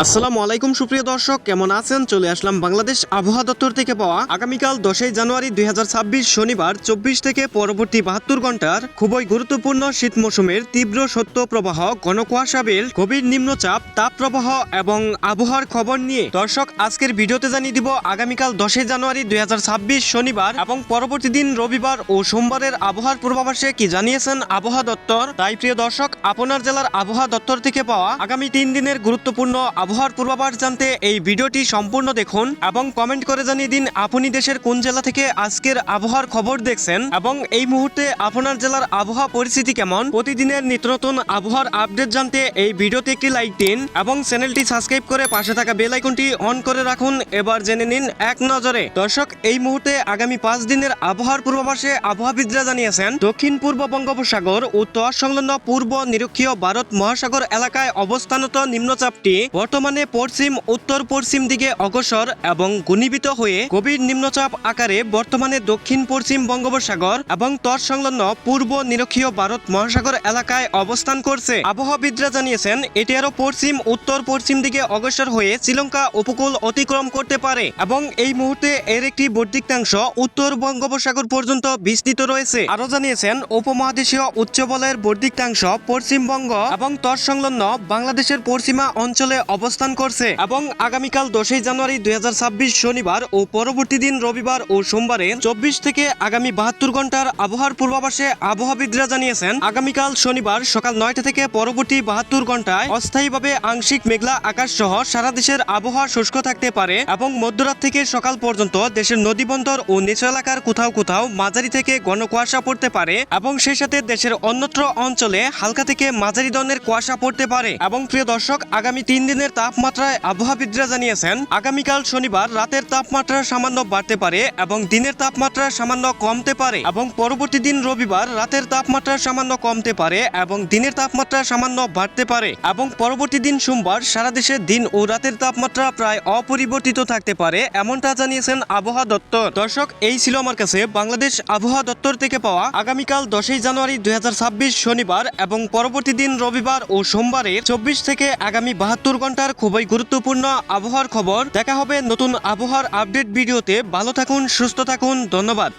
আসসালামু আলাইকুম সুপ্রিয় দর্শক, কেমন আছেন? চলে আসলাম বাংলাদেশ আবহাওয়া দপ্তর থেকে পাওয়া আগামীকাল 10 জানুয়ারি 2026 শনিবার 24 থেকে পরবর্তী 72 ঘন্টার খুবই গুরুত্বপূর্ণ শীত মৌসুমের তীব্র সত্য প্রবাহ, ঘন কুয়াশা বেল, গভীর নিম্নচাপ, তাপ প্রবাহ এবং আবহাওয়ার খবর নিয়ে দর্শক আজকের ভিডিওতে জানিয়ে দিব আগামীকাল 10 জানুয়ারি 2026 শনিবার এবং পরবর্তী দিন রবিবার ও সোমবারের আবহাওয়ার পূর্বাভাসে কি জানিয়েছেন আবহাওয়া দপ্তর। তাই প্রিয় দর্শক, আপনার জেলার আবহাওয়া দপ্তর থেকে পাওয়া আগামী 3 দিনের গুরুত্বপূর্ণ আবহাওয়ার পূর্বাভাস জানতে এই ভিডিওটি সম্পূর্ণ দেখুন এবং কমেন্ট করে জানিয়ে দিন আপনি দেশের কোন জেলা থেকে আজকের আবহাওয়ার খবর দেখছেন এবং এই মুহূর্তে আপনার জেলার আবহাওয়া পরিস্থিতি কেমন। প্রতিদিনের নিত্য নতুন আবহাওয়ার আপডেট জানতে এই ভিডিওতে একটি লাইক দিন এবং চ্যানেলটি সাবস্ক্রাইব করে পাশে থাকা বেল আইকনটি অন করে রাখুন। এবার জেনে নিন এক নজরে। দর্শক, এই মুহূর্তে আগামী 5 দিনের আবহাওয়ার পূর্বাভাসে আবহাওয়াবিদরা জানিয়েছেন দক্ষিণ পূর্ব বঙ্গোপসাগর ও তৎ সংলগ্ন পূর্ব নিরক্ষীয় ভারত মহাসাগর এলাকায় অবস্থানত নিম্নচাপটি বর্তমানে পশ্চিম উত্তর পশ্চিম দিকে অগ্রসর এবং ঘনীভূত হয়ে গভীর নিম্নচাপ আকারে বর্তমানে দক্ষিণ পশ্চিম বঙ্গোপসাগর এবং তৎ সংলগ্ন পূর্ব নিরক্ষীয় ভারত মহাসাগর এলাকায় অবস্থান করছে। আবহাওয়াবিদরা জানিয়েছেন এটি আরো পশ্চিম উত্তর পশ্চিম দিকে অগ্রসর হয়ে শ্রীলঙ্কা উপকূল অতিক্রম করতে পারে এবং এই মুহূর্তে এর একটি বর্ধিতাংশ উত্তর বঙ্গোপসাগর পর্যন্ত বিস্তৃত রয়েছে। আরো জানিয়েছেন উপমহাদেশীয় উচ্চ বলয়ের বর্ধিতাংশ পশ্চিমবঙ্গ এবং তৎ সংলগ্ন বাংলাদেশের পশ্চিমা অঞ্চলে অবস্থান করছে এবং আগামীকাল 10 জানুয়ারি 2026 শনিবার ও পরবর্তী দিন রবিবার ও সোমবারে 24 থেকে আগামী 72 ঘন্টার আবহাওয়ার পূর্বাভাসে আবহাওয়াবিদরা জানিয়েছেন আগামীকাল শনিবার সকাল 9টা থেকে পরবর্তী 72 ঘন্টায় অস্থায়ীভাবে আংশিক মেঘলা আকাশ সহ সারা দেশের আবহাওয়া শুষ্ক থাকতে পারে এবং মধ্যরাত থেকে সকাল পর্যন্ত দেশের নদীবন্দর ও নিচু এলাকার কোথাও কোথাও মাঝারি থেকে ঘন কুয়াশা পড়তে পারে এবং সেই সাথে দেশের অন্যত্র অঞ্চলে হালকা থেকে মাঝারি ধরনের কুয়াশা পড়তে পারে। এবং প্রিয় দর্শক, আগামী 3 দিনের তাপমাত্রায় আবহাওয়াবিদরা জানিয়েছেন আগামীকাল শনিবার রাতের তাপমাত্রা সামান্য বাড়তে পারে এবং দিনের তাপমাত্রা সামান্য কমতে পারে এবং পরবর্তী দিন রবিবার রাতের তাপমাত্রা সামান্য কমতে পারে এবং দিনের তাপমাত্রা সামান্য বাড়তে পারে এবং পরবর্তী দিন সোমবার সারা দেশে দিন ও রাতের তাপমাত্রা প্রায় অপরিবর্তিত থাকতে পারে, এমনটা জানিয়েছেন আবহাওয়া দপ্তর। দর্শক, এই ছিল আমার কাছে বাংলাদেশ আবহাওয়া দপ্তর থেকে পাওয়া আগামীকাল 10 জানুয়ারি 2026 শনিবার এবং পরবর্তী দিন রবিবার ও সোমবারে 24 থেকে আগামী 72 ঘন্টার খুবই গুরুত্বপূর্ণ আবহাওয়ার খবর। দেখা হবে নতুন আবহাওয়ার আপডেট ভিডিওতে। ভালো থাকুন, সুস্থ থাকুন, ধন্যবাদ।